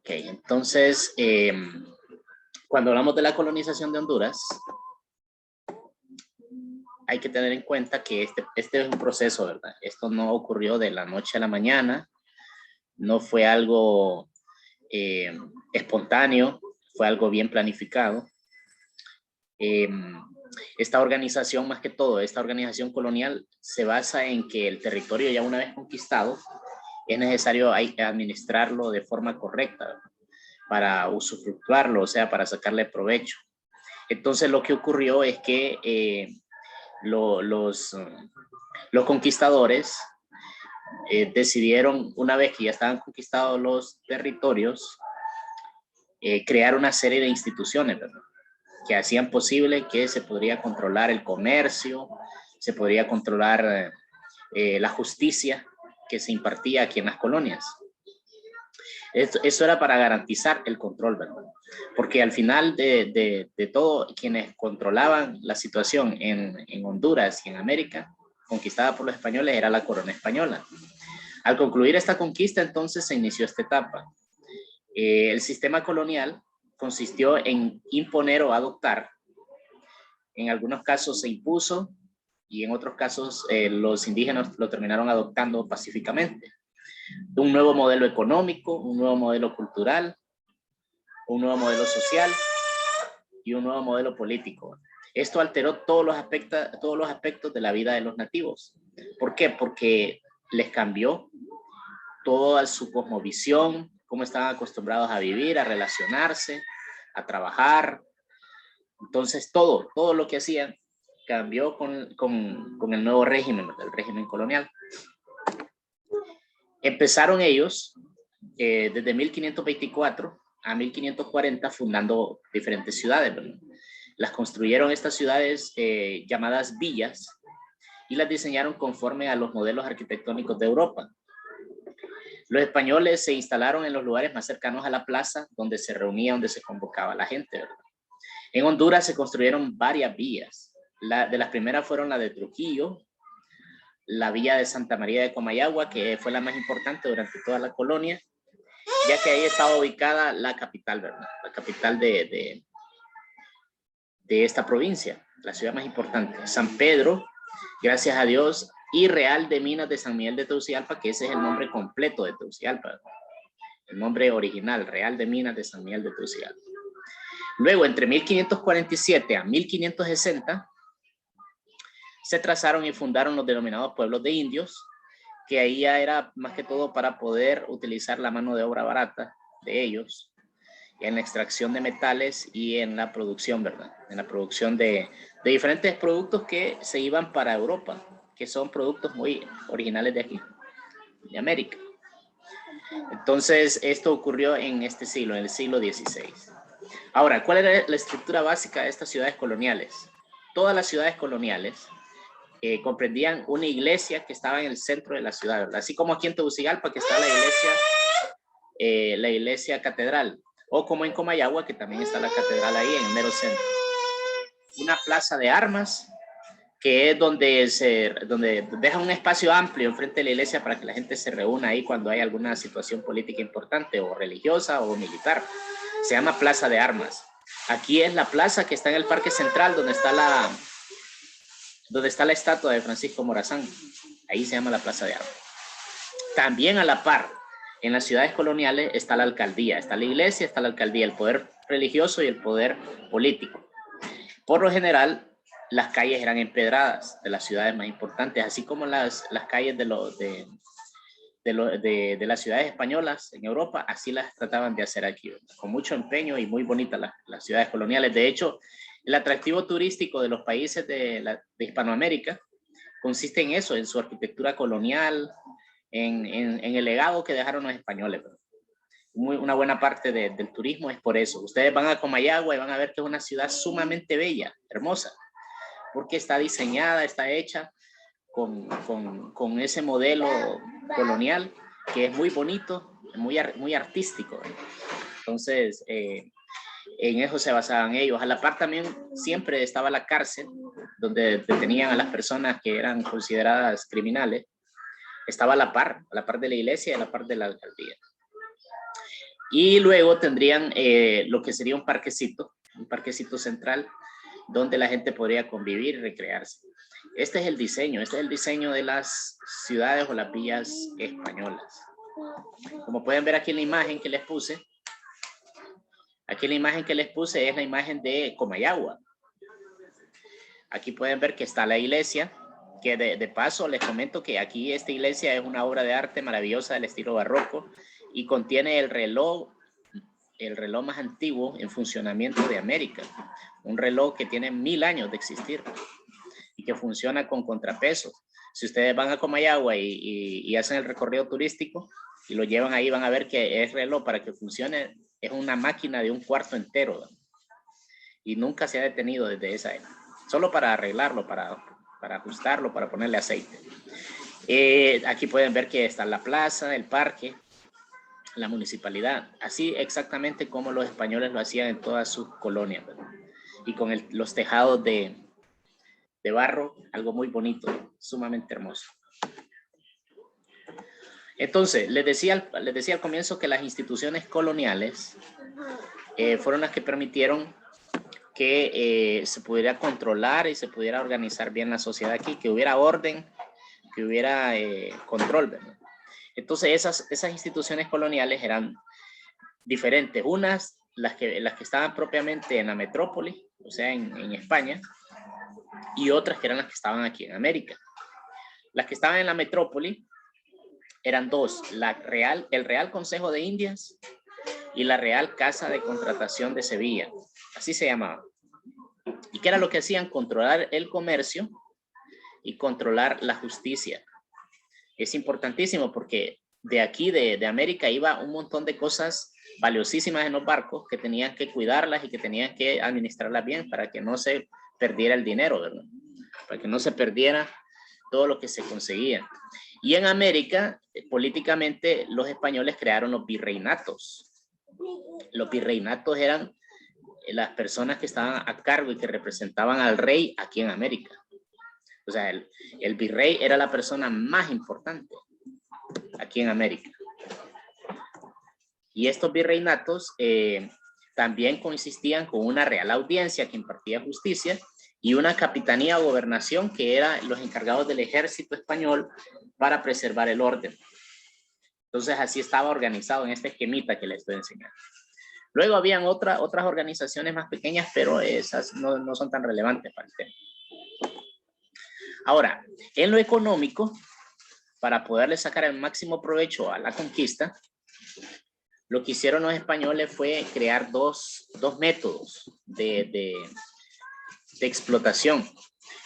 Ok, entonces, cuando hablamos de la colonización de Honduras, hay que tener en cuenta que este es un proceso, ¿verdad? Esto no ocurrió de la noche a la mañana, no fue algo espontáneo, fue algo bien planificado. Esta organización, más que todo, esta organización colonial se basa en que el territorio ya una vez conquistado, es necesario administrarlo de forma correcta para usufructuarlo, o sea, para sacarle provecho. Entonces lo que ocurrió es que los conquistadores decidieron, una vez que ya estaban conquistados los territorios, crear una serie de instituciones, ¿verdad?, que hacían posible que se podría controlar el comercio, se podría controlar la justicia que se impartía aquí en las colonias. Eso era para garantizar el control, ¿verdad? Porque al final de todo, quienes controlaban la situación en Honduras y en América, conquistada por los españoles, era la corona española. Al concluir esta conquista, entonces se inició esta etapa. El sistema colonial consistió en imponer o adoptar. En algunos casos se impuso y en otros casos los indígenas lo terminaron adoptando pacíficamente. Un nuevo modelo económico, un nuevo modelo cultural, un nuevo modelo social y un nuevo modelo político. Esto alteró todos los aspectos de la vida de los nativos. ¿Por qué? Porque les cambió toda su cosmovisión, cómo estaban acostumbrados a vivir, a relacionarse, a trabajar. Entonces todo lo que hacían cambió con el nuevo régimen, el régimen colonial. Empezaron ellos desde 1524 a 1540 fundando diferentes ciudades, ¿verdad? Las construyeron estas ciudades llamadas villas y las diseñaron conforme a los modelos arquitectónicos de Europa. Los españoles se instalaron en los lugares más cercanos a la plaza donde se reunía, donde se convocaba a la gente, ¿verdad? En Honduras se construyeron varias villas. De las primeras fueron la de Trujillo, la villa de Santa María de Comayagua, que fue la más importante durante toda la colonia, ya que ahí estaba ubicada la capital, ¿verdad? La capital de esta provincia, la ciudad más importante. San Pedro, gracias a Dios, y Real de Minas de San Miguel de Tegucigalpa, que ese es el nombre completo de Tegucigalpa, ¿verdad? El nombre original, Real de Minas de San Miguel de Tegucigalpa. Luego, entre 1547 a 1560, se trazaron y fundaron los denominados pueblos de indios, que ahí ya era más que todo para poder utilizar la mano de obra barata de ellos en la extracción de metales y en la producción, ¿verdad? En la producción de diferentes productos que se iban para Europa, que son productos muy originales de aquí, de América. Entonces, esto ocurrió en este siglo, en el siglo XVI. Ahora, ¿cuál era la estructura básica de estas ciudades coloniales? Todas las ciudades coloniales comprendían una iglesia que estaba en el centro de la ciudad, ¿verdad? Así como aquí en Tegucigalpa, que está la iglesia catedral, o como en Comayagua, que también está la catedral ahí en el mero centro. Una plaza de armas, que es donde deja un espacio amplio enfrente de la iglesia para que la gente se reúna ahí cuando hay alguna situación política importante, o religiosa o militar. Se llama Plaza de Armas. Aquí es la plaza que está en el Parque Central, donde está la estatua de Francisco Morazán. Ahí se llama la Plaza de Armas. También a la par, en las ciudades coloniales está la alcaldía, está la iglesia, está la alcaldía, el poder religioso y el poder político. Por lo general, las calles eran empedradas de las ciudades más importantes, así como las calles de las ciudades españolas en Europa, así las trataban de hacer aquí, con mucho empeño y muy bonitas las ciudades coloniales. De hecho, el atractivo turístico de los países de Hispanoamérica consiste en eso, en su arquitectura colonial, en el legado que dejaron los españoles. Una buena parte del turismo es por eso. Ustedes van a Comayagua y van a ver que es una ciudad sumamente bella, hermosa, porque está diseñada, está hecha con ese modelo colonial que es muy bonito, muy artístico. Entonces, en eso se basaban ellos. A la par también siempre estaba la cárcel, donde detenían a las personas que eran consideradas criminales. Estaba a la par de la iglesia y a la par de la alcaldía. Y luego tendrían lo que sería un parquecito central, donde la gente podría convivir y recrearse. Este es el diseño de las ciudades o las villas españolas. Como pueden ver aquí en la imagen que les puse, es la imagen de Comayagua. Aquí pueden ver que está la iglesia, que de paso les comento que aquí esta iglesia es una obra de arte maravillosa del estilo barroco y contiene el reloj más antiguo en funcionamiento de América. Un reloj que tiene 1000 años de existir y que funciona con contrapesos. Si ustedes van a Comayagua y hacen el recorrido turístico y lo llevan ahí, van a ver que el reloj, para que funcione, es una máquina de un cuarto entero, ¿no? Y nunca se ha detenido desde esa época. Solo para arreglarlo, para ajustarlo, para ponerle aceite. Aquí pueden ver que está la plaza, el parque, la municipalidad, así exactamente como los españoles lo hacían en todas sus colonias, ¿verdad? Y con los tejados de barro, algo muy bonito, sumamente hermoso. Entonces, les decía al comienzo que las instituciones coloniales fueron las que permitieron que se pudiera controlar y se pudiera organizar bien la sociedad aquí, que hubiera orden, que hubiera control, ¿verdad? Entonces, esas instituciones coloniales eran diferentes. Unas, las que estaban propiamente en la metrópoli, o sea, en España, y otras que eran las que estaban aquí en América. Las que estaban en la metrópoli eran dos, el Real Consejo de Indias y la Real Casa de Contratación de Sevilla, así se llamaba. ¿Y qué era lo que hacían? Controlar el comercio y controlar la justicia. Es importantísimo porque de aquí, de América, iba un montón de cosas valiosísimas en los barcos que tenían que cuidarlas y que tenían que administrarlas bien para que no se perdiera el dinero, ¿verdad? Para que no se perdiera todo lo que se conseguía. Y en América, políticamente, los españoles crearon los virreinatos. Los virreinatos eran las personas que estaban a cargo y que representaban al rey aquí en América. O sea, el virrey era la persona más importante aquí en América. Y estos virreinatos también consistían con una real audiencia que impartía justicia y una capitanía o gobernación que eran los encargados del ejército español para preservar el orden. Entonces así estaba organizado en este esquemita que les estoy enseñando. Luego habían otras organizaciones más pequeñas, pero esas no son tan relevantes para el tema. Ahora, en lo económico, para poderle sacar el máximo provecho a la conquista, lo que hicieron los españoles fue crear dos métodos de explotación: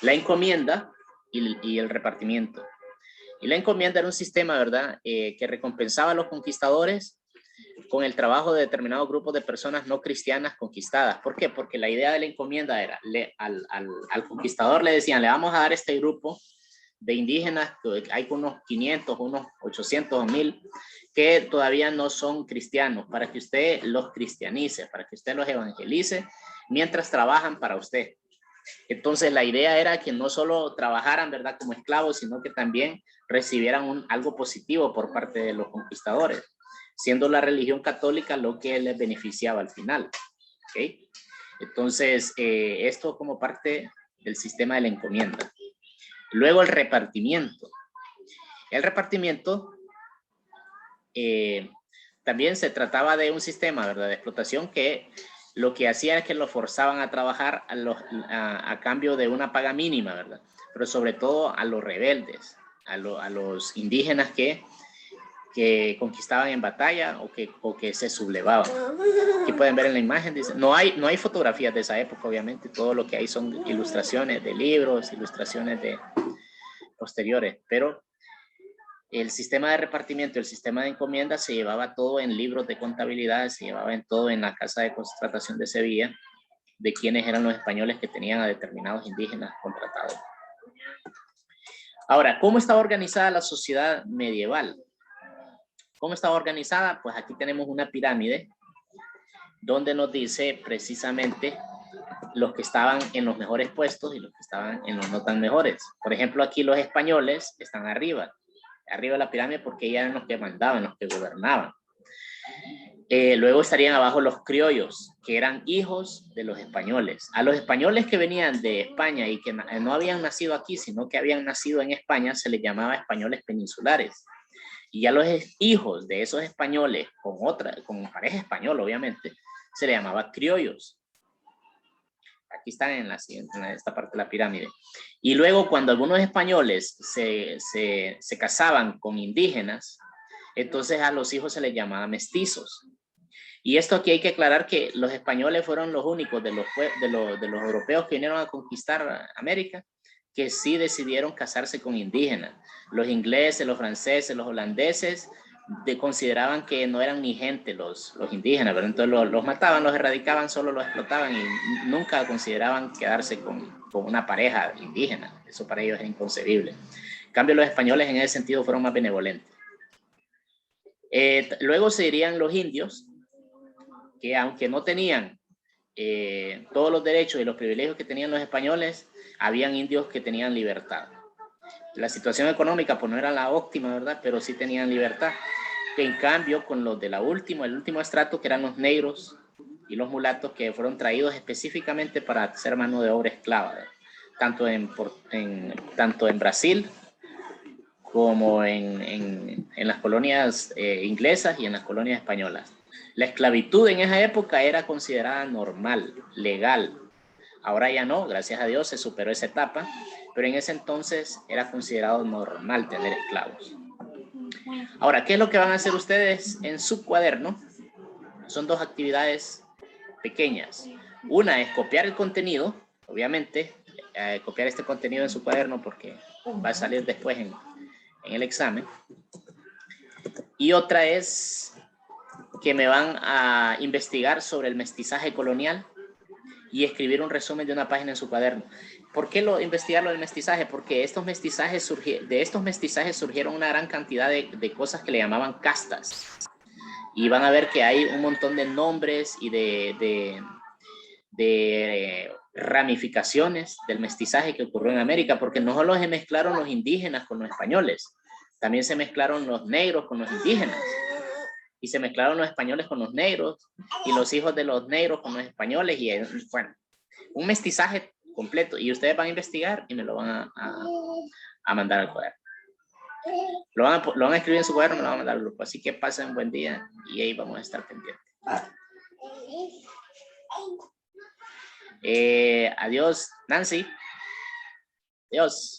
la encomienda y el repartimiento. Y la encomienda era un sistema, ¿verdad?, que recompensaba a los conquistadores con el trabajo de determinados grupos de personas no cristianas conquistadas. ¿Por qué? Porque la idea de la encomienda era, al conquistador le decían, le vamos a dar este grupo de indígenas, que hay unos 500, unos 800 o 1000, que todavía no son cristianos, para que usted los cristianice, para que usted los evangelice, mientras trabajan para usted. Entonces la idea era que no solo trabajaran, ¿verdad?, como esclavos, sino que también recibieran algo positivo por parte de los conquistadores, siendo la religión católica lo que les beneficiaba al final. ¿Okay? Entonces, esto como parte del sistema de la encomienda. Luego el repartimiento. El repartimiento también se trataba de un sistema, ¿verdad?, de explotación que lo que hacía es que los forzaban a trabajar a cambio de una paga mínima, ¿verdad? Pero sobre todo a los rebeldes, a los indígenas que conquistaban en batalla o que se sublevaban. Aquí pueden ver en la imagen, dice, no hay fotografías de esa época, obviamente, todo lo que hay son ilustraciones de libros, ilustraciones de posteriores, pero el sistema de repartimiento, el sistema de encomienda se llevaba todo en libros de contabilidad, se llevaba en todo en la Casa de Contratación de Sevilla, de quiénes eran los españoles que tenían a determinados indígenas contratados. Ahora, ¿cómo estaba organizada la sociedad medieval? ¿Cómo estaba organizada? Pues aquí tenemos una pirámide donde nos dice precisamente los que estaban en los mejores puestos y los que estaban en los no tan mejores. Por ejemplo, aquí los españoles están arriba de la pirámide porque ellos eran los que mandaban, los que gobernaban. Luego estarían abajo los criollos, que eran hijos de los españoles. A los españoles que venían de España y que no habían nacido aquí, sino que habían nacido en España, se les llamaba españoles peninsulares. Y a los hijos de esos españoles, con pareja española, obviamente, se les llamaba criollos. Aquí están en esta parte de la pirámide. Y luego, cuando algunos españoles se casaban con indígenas, entonces a los hijos se les llamaba mestizos. Y esto aquí hay que aclarar que los españoles fueron los únicos de los europeos que vinieron a conquistar América que sí decidieron casarse con indígenas. Los ingleses, los franceses, los holandeses consideraban que no eran ni gente los indígenas, pero entonces los mataban, los erradicaban, solo los explotaban y nunca consideraban quedarse con una pareja indígena. Eso para ellos era inconcebible. En cambio, los españoles en ese sentido fueron más benevolentes. Luego se irían los indios, que aunque no tenían todos los derechos y los privilegios que tenían los españoles, habían indios que tenían libertad. La situación económica pues no era la óptima, ¿verdad? Pero sí tenían libertad. Que en cambio con los de el último estrato, que eran los negros y los mulatos, que fueron traídos específicamente para ser mano de obra esclava, ¿verdad? Tanto en Brasil como en las colonias inglesas y en las colonias españolas. La esclavitud en esa época era considerada normal, legal. Ahora ya no, gracias a Dios se superó esa etapa, pero en ese entonces era considerado normal tener esclavos. Ahora, ¿qué es lo que van a hacer ustedes en su cuaderno? Son dos actividades pequeñas. Una es copiar el contenido, obviamente, copiar este contenido en su cuaderno porque va a salir después en el examen. Y otra es que me van a investigar sobre el mestizaje colonial y escribir un resumen de una página en su cuaderno. ¿Por qué investigar lo del mestizaje? Porque de estos mestizajes surgieron una gran cantidad de cosas que le llamaban castas. Y van a ver que hay un montón de nombres y de ramificaciones del mestizaje que ocurrió en América, porque no solo se mezclaron los indígenas con los españoles, también se mezclaron los negros con los indígenas. Y se mezclaron los españoles con los negros y los hijos de los negros con los españoles y bueno, un mestizaje completo. Y ustedes van a investigar y me lo van a mandar al cuaderno. Lo van a escribir en su cuaderno y me lo van a mandar al grupo. Así que pasen un buen día y ahí vamos a estar pendientes. Adiós, Nancy. Adiós.